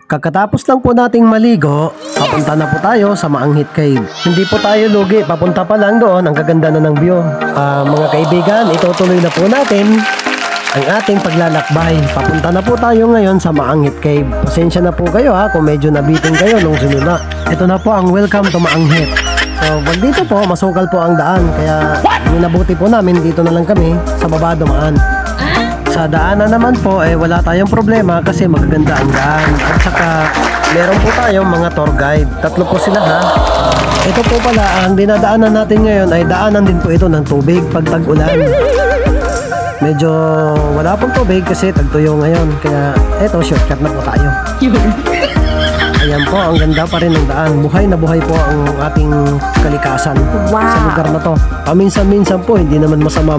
Kakatapos lang po nating maligo, papunta na po tayo sa Maanghit Cave. Hindi po tayo lugi, papunta pa lang doon, ang gaganda na ng view. Mga kaibigan, itutuloy na po natin ang ating paglalakbay. Papunta na po tayo ngayon sa Maanghit Cave. Pasensya na po kayo kung medyo nabitin kayo nung sinula. Ito na po ang welcome to Maanghit. So, wag dito po, masukal po ang daan. Kaya minabuti po namin, dito na lang kami sa baba dumaan. Sa daanan naman po wala tayong problema kasi magaganda ang daan. At saka meron po tayong mga tour guide. Tatlo po sila Ito po pala, ang dinadaanan natin ngayon ay daanan din po ito ng tubig pag tag-ulan. Medyo wala pong tubig kasi tagtuyo ngayon. Kaya eto, shortcut na po tayo. Ayan po, ang ganda pa rin ng daan. Buhay na buhay po ang ating kalikasan sa lugar na to. Paminsan-minsan po, hindi naman masama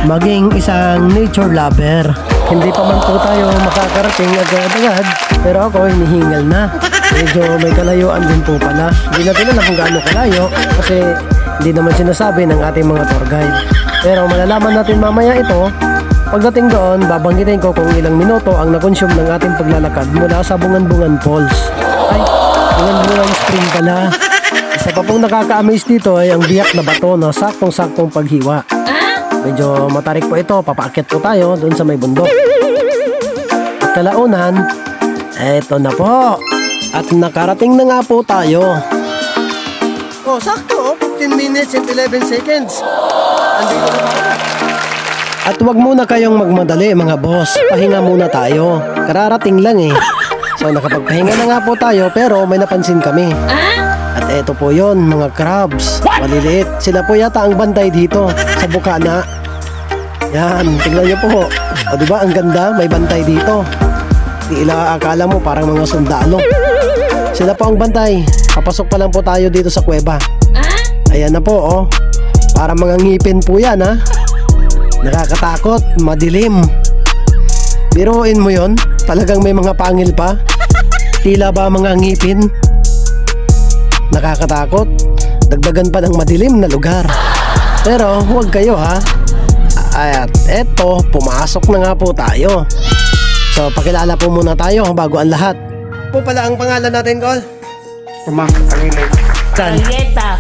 maging isang nature lover. Hindi pa man po tayo makakarating agad-agad, pero ako hinihingal na. Medyo may kalayuan din po pala. Hindi natin alam kung gaano kalayo kasi hindi naman sinasabi ng ating mga tour guide. Pero malalaman natin mamaya ito. Pagdating doon, babanggitin ko kung ilang minuto ang nakonsume ng ating paglalakad mula sa Bungan-Bungan Falls. Ay, Bungan-Bungan Spring pala. Isa pa pong nakaka-amaze dito ay ang biyak na bato na saktong-saktong paghiwa. Medyo matarik po ito, papaakyat po tayo doon sa may bundok. At kalaunan, eto na po. At nakarating na nga po tayo. Oh, sakto, 15 minutes and 11 seconds. Andito na po. At wag muna kayong magmadali mga boss. Pahinga muna tayo. Kararating lang So nakapagpahinga na nga po tayo pero may napansin kami. At eto po yon, mga crabs. Maliliit. Sila po yata ang bantay dito sa bukana. Yan, tingnan nyo po. O diba, ang ganda, may bantay dito. Di akala mo parang mga sundalo. Sila po ang bantay. Papasok pa lang po tayo dito sa kuweba. Ayan na po, Para mga ngipin po yan, Nakakatakot, madilim. Biruin mo yon, talagang may mga pangil pa. Tila ba mga ngipin? Nakakatakot. Dagdagan pa ng madilim na lugar. Pero huwag kayo At eto, pumasok na nga po tayo. So pakilala po muna tayo bago ang lahat. Po pala ang pangalan natin, Col? Arieta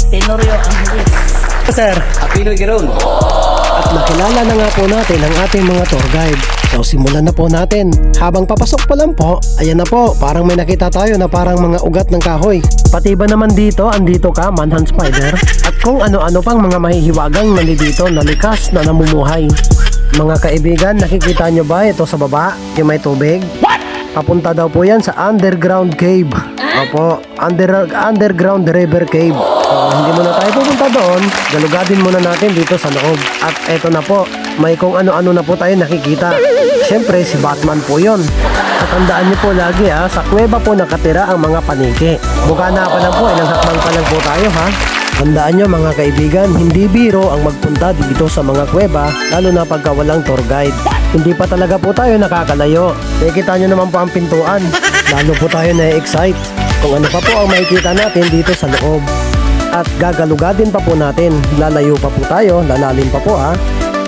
Tenorio Angeles. Sir, Apinoy Giron. at nakilala na nga po natin ang ating mga tour guide. So simulan na po natin. Habang papasok pa lang po, ayan na po, parang may nakita tayo na parang mga ugat ng kahoy. Pati ba naman dito, andito ka, manhunt spider? At kung ano-ano pang mga mahihiwagang nandito na likas na namumuhay. Mga kaibigan, nakikita nyo ba ito sa baba? Yung may tubig? Papunta daw po yan sa underground cave. Opo, underground river cave. So, hindi muna tayo pupunta doon. Galugadin muna natin dito sa loob. At eto na po, may kung ano-ano na po tayo nakikita. Siyempre, si Batman po yon. At tandaan niyo po lagi sa kuweba po nakatira ang mga paniki. Buka na pa lang po, ilang hakbang pa lang po tayo Tandaan nyo mga kaibigan, hindi biro ang magpunta dito sa mga kuweba, lalo na pagka walang tour guide. Hindi pa talaga po tayo nakakalayo. Nakikita nyo naman po ang pintuan. Lalo po tayo na-excite kung ano pa po ang makikita natin dito sa loob. At gagalugadin pa po natin. Lalayo pa po tayo, lalalim pa po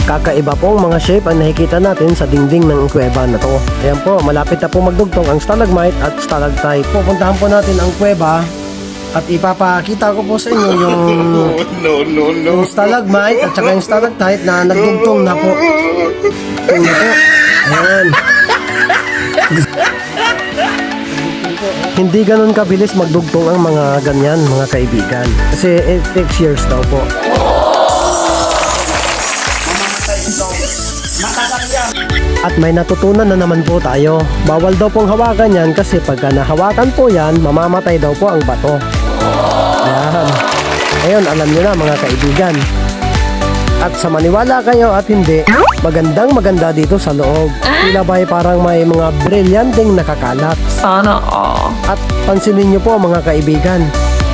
Kakaiba pong mga shape ang nakikita natin sa dingding ng kuweba na to. Ayan po, malapit na po magdugtong ang stalagmite at stalactite. Pupuntahan po natin ang kuweba. At ipapakita ko po sa inyo yung yung stalagmite at saka yung stalactite na nagdugtong na po. Tingnan po. Ayan. Hindi ganun kabilis magdugtong ang mga ganyan, mga kaibigan. Kasi it takes years daw po. At may natutunan na naman po tayo. Bawal daw pong hawakan yan kasi pagka nahawakan po yan, mamamatay daw po ang bato. Ayan. Ngayon, alam nyo na mga kaibigan. At sa maniwala kayo at hindi, magandang maganda dito sa loob. Tila ba parang may mga brilyanteng nakakalat. Sana all. At pansinin nyo po mga kaibigan,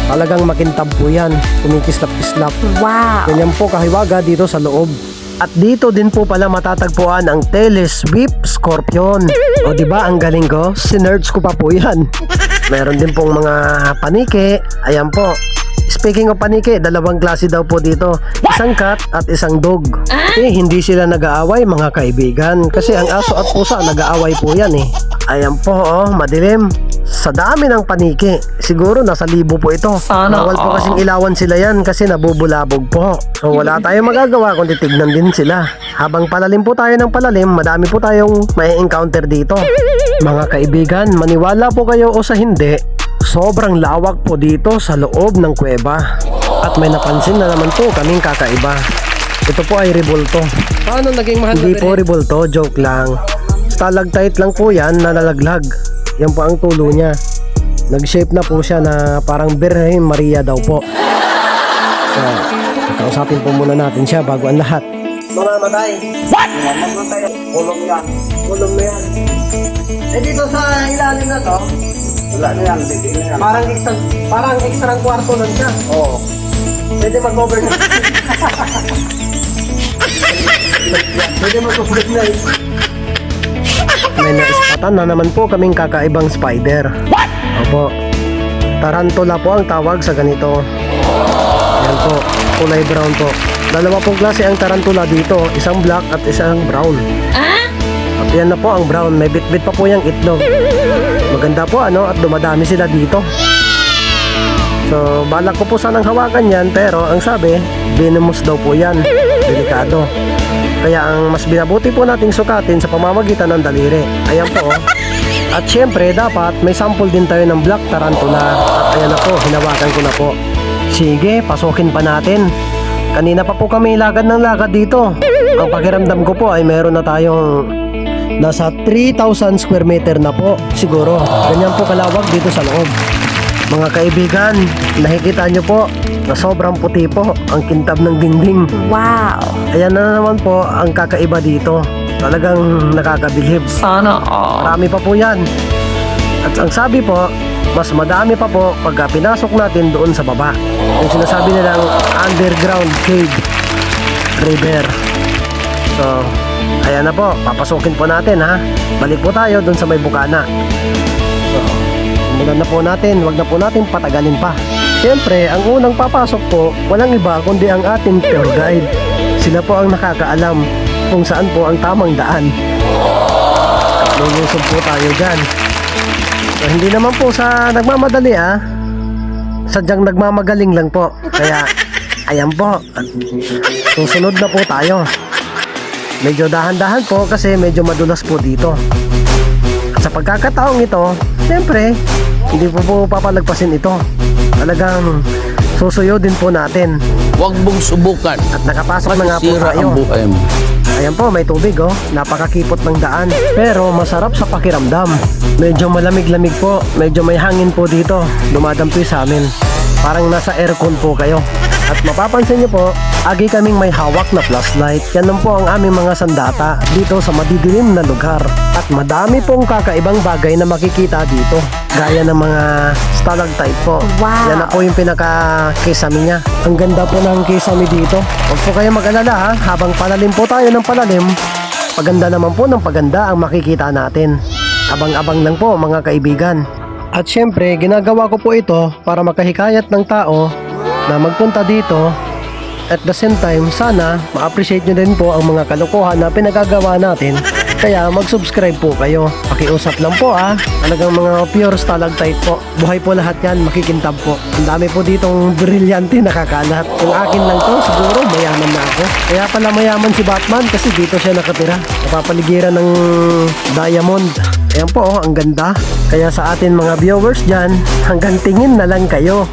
talagang makintab po yan. Kumikislap-kislap. Wow. Ganyan po kahiwaga dito sa loob. At dito din po pala matatagpuan ang telesweep scorpion. O diba ang galing ko? Sinerge ko pa po yan. Meron din pong mga paniki. Ayan po. Speaking of paniki, dalawang klase daw po dito. Isang cat at isang dog. Hindi sila nag-aaway mga kaibigan. Kasi ang aso at pusa nag-aaway po yan eh. Ayan po madilim. Sa dami ng paniki, siguro nasa 1,000 po ito. Sana Bawal po all. kasing ilawan sila yan kasi nabubulabog po. So wala tayong magagawa kundi tignan din sila. Habang palalim po tayo ng palalim, madami po tayong may encounter dito. Mga kaibigan, maniwala po kayo o sa hindi, sobrang lawak po dito sa loob ng kuweba. At may napansin na naman po kaming kakaiba. Ito po ay rebulto. Paano naging mahal Hindi po rebulto, joke lang. Stalactite lang po yan na nalaglag. Yan po ang tulo niya. Nag-shape na po siya na parang Birhen Maria daw po. So, kausapin po muna natin siya bago ang lahat. Mamamatay. What? Mamamatay. Kulong yan. Kulong na yan. Eh dito sa ilalim na to, Wala na yan, bigay na yan. parang extra kwarto lang siya. Oo. Pwede mag-over na. Pwede mag-overnight. May naispatan na naman po kaming kakaibang spider. What? Opo. Tarantula po ang tawag sa ganito. Yan po, kulay brown po. Dalawa pong klase ang tarantula dito, isang black at isang brown. At yan na po ang brown, may bit-bit pa po yung itlog. Maganda po at dumadami sila dito. So, balak ko po sanang hawakan yan, pero ang sabi, venomous daw po yan. Delikado. Kaya ang mas binabuti po nating sukatin sa pamamagitan ng daliri. Ayan po. At syempre, dapat may sample din tayo ng black tarantula. At ayan na po, hinawakan ko na po. Sige, pasukin pa natin. Kanina pa po kami lakad ng lakad dito. Ang pakiramdam ko po ay meron na tayong nasa 3,000 square meter na po. Siguro, ganyan po kalawag dito sa loob. Mga kaibigan, nakikita nyo po na sobrang puti po ang kintab ng dingding. Wow. Ayan na naman po ang kakaiba dito. Talagang nakakabilib. Sana all. Marami pa po yan. At ang sabi po, mas madami pa po pagka pinasok natin doon sa baba. Yung sinasabi nilang underground cave river. So, ayan na po, papasukin po natin ha. Balik po tayo doon sa may bukana. So, simulan na po natin, wag na po natin patagalin pa. Siyempre, ang unang papasok po, walang iba kundi ang ating tour guide. Sila po ang nakakaalam kung saan po ang tamang daan. At lulusob po tayo dyan. So, hindi naman po sa nagmamadali sadyang nagmamagaling lang po. Kaya, ayan po. At susunod na po tayo. Medyo dahan-dahan po kasi medyo madulas po dito. At sa pagkakataong ito, siyempre, hindi po papalagpasin ito. Talagang susuyo din po natin. Huwag mong subukan. At nakapasok na nga po Masisira tayo. ang buhay mo. Ayan po, may tubig napakakipot ng daan. Pero masarap sa pakiramdam. Medyo malamig-lamig po. Medyo may hangin po dito. Dumadampi sa amin. Parang nasa aircon po kayo. At mapapansin nyo po, agi kaming may hawak na flashlight. Yan lang po ang aming mga sandata dito sa madidilim na lugar. At madami pong kakaibang bagay na makikita dito. Gaya ng mga stalactite po. Wow. Yan na po yung pinaka-kisame niya. Ang ganda po ng kisame dito. Huwag po kayo mag-alala habang palalim po tayo ng palalim, paganda naman po ng paganda ang makikita natin. Abang-abang lang po mga kaibigan. At syempre, ginagawa ko po ito para makahikayat ng tao na magpunta dito. At the same time, sana ma-appreciate nyo din po ang mga kalokohan na pinagagawa natin. Kaya mag-subscribe po kayo. Pakiusap lang po Talagang mga pure stalactite po. Buhay po lahat yan, makikintab po. Ang dami po ditong brilyante nakakalat. Kung akin lang to, siguro mayaman na ako. Kaya pala mayaman si Batman kasi dito siya nakatira. Napapaligiran ng diamond. Ayan po, ang ganda. Kaya sa atin mga viewers dyan, hanggang tingin na lang kayo.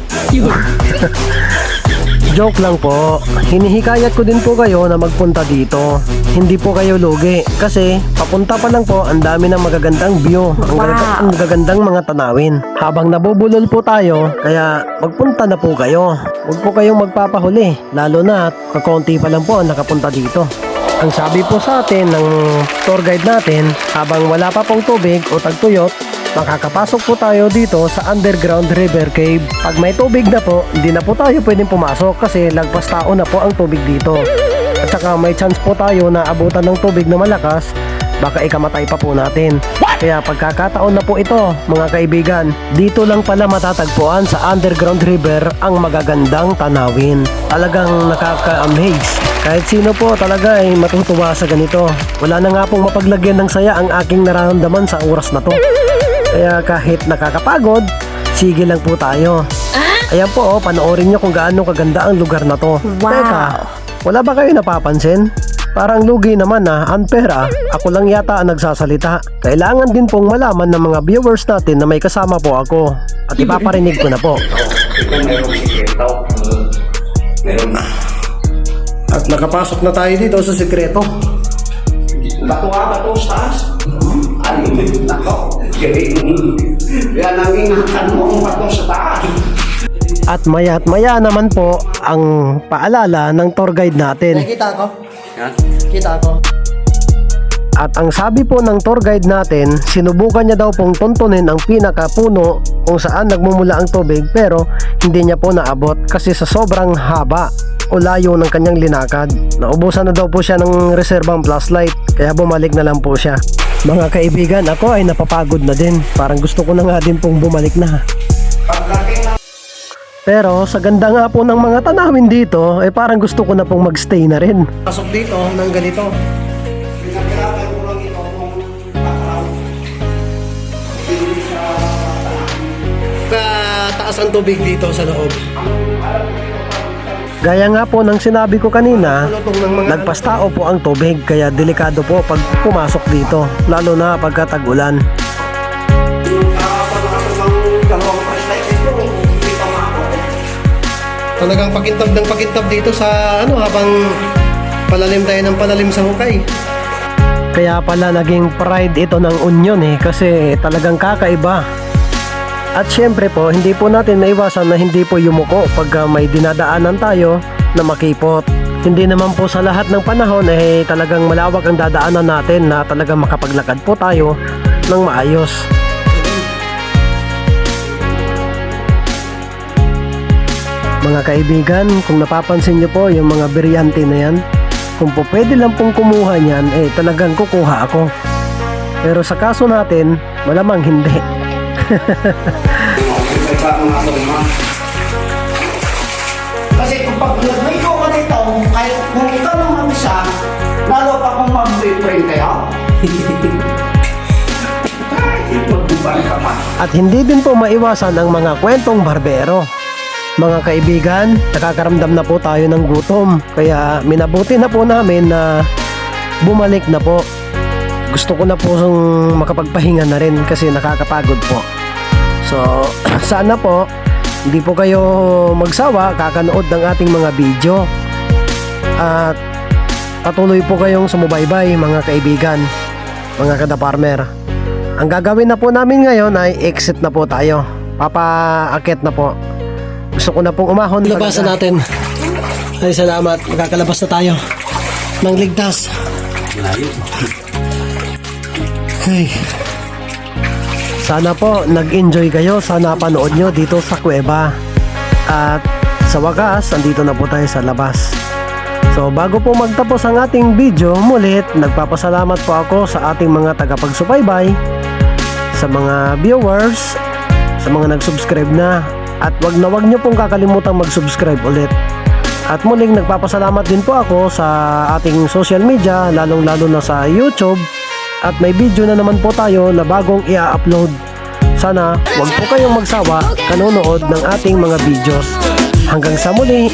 Joke lang po. Hinihikayat ko din po kayo na magpunta dito. Hindi po kayo lugi. Kasi papunta pa lang po, ang dami ng magagandang view. Ang magagandang mga tanawin. Habang nabubulol po tayo, kaya magpunta na po kayo. Huwag po kayong magpapahuli. Lalo na kakonti pa lang po ang nakapunta dito. Ang sabi po sa atin ng tour guide natin, habang wala pa pong tubig o tagtuyot, makakapasok po tayo dito sa underground river cave. Pag may tubig na po, hindi na po tayo pwedeng pumasok kasi lagpas tao na po ang tubig dito. At saka may chance po tayo na abutan ng tubig na malakas, baka ikamatay pa po natin. Kaya pagkakataon na po ito mga kaibigan, dito lang pala matatagpuan sa underground river ang magagandang tanawin. Talagang nakaka-amaze. Kahit sino po talaga ay matutuwa sa ganito. Wala na nga pong mapaglagyan ng saya ang aking nararamdaman sa oras na to. Kaya kahit nakakapagod, sige lang po tayo. Ayan po, panoorin nyo kung gaano kaganda ang lugar na to. Wow. Teka, wala ba kayo napapansin? Parang lugi naman unfair Ako lang yata ang nagsasalita. Kailangan din pong malaman ng mga viewers natin na may kasama po ako. At ipaparinig ko na po. Meron na. At nakapasok na tayo dito sa sikreto. Bato sa taas. Ayun, nako. Yan ang ingatan mo ang bato sa taas. At maya naman po ang paalala ng tour guide natin. Nakikita ko? Kita ko. At ang sabi po ng tour guide natin, sinubukan niya daw pong tuntunin ang pinakapuno kung saan nagmumula ang tubig pero hindi niya po naabot kasi sa sobrang haba o layo ng kanyang linakad. Naubusan na daw po siya ng reserbang flashlight kaya bumalik na lang po siya. Mga kaibigan, ako ay napapagod na din. Parang gusto ko na nga din pong bumalik na. Pero sa ganda nga po ng mga tanawin dito, parang gusto ko na pong magstay na rin. Pasok dito ng ganito. Pinagkalaban ko lang ito kung pakaraw. Kataas ang tubig dito sa loob. Gaya nga po ng sinabi ko kanina, nagpastao po ang tubig kaya delikado po pag pumasok dito, lalo na pagka tag-ulan. Talagang pakintab ng pakintab dito sa habang palalim tayo ng palalim sa hukay. Kaya pala naging pride ito ng Union kasi talagang kakaiba. At syempre po, hindi po natin maiwasan na hindi po yumuko pag may dinadaanan tayo na makipot. Hindi naman po sa lahat ng panahon talagang malawak ang dadaanan natin na talagang makapaglakad po tayo ng maayos. Mga kaibigan, kung napapansin nyo po yung mga biryante na yan, kung po pwede lang pong kumuha niyan, talagang kukuha ako. Pero sa kaso natin, malamang hindi. Kasi kung pag nag-may ko ka nito, kahit kung ikaw naman isa, lalo pa kung mag-boyfriend kayo. Ito, balik ka pa. At hindi din po maiwasan ang mga kwentong barbero. Mga kaibigan, nakakaramdam na po tayo ng gutom. Kaya minabuti na po namin na bumalik na po. Gusto ko na po makapagpahinga na rin kasi nakakapagod po. So, sana po hindi po kayo magsawa kakanood ng ating mga video. At patuloy po kayong sumubaybay mga kaibigan, mga kada-farmer. Ang gagawin na po namin ngayon ay exit na po tayo. Papaakit na po. Gusto ko na pong umahon. Labasan natin. Ay salamat. Magkakalabas na tayo ng ligtas. Okay. Sana po nag-enjoy kayo. Sana panood nyo dito sa kuweba. At sa wakas, andito na po tayo sa labas. So bago po magtapos ang ating video, mulit nagpapasalamat po ako sa ating mga tagapagsubaybay, sa mga viewers, sa mga nag-subscribe na. At wag nyo pong kakalimutang mag-subscribe ulit. At muling nagpapasalamat din po ako sa ating social media, lalong-lalo na sa YouTube. At may video na naman po tayo na bagong i-upload. Sana wag po kayong magsawa kanonood ng ating mga videos. Hanggang sa muli,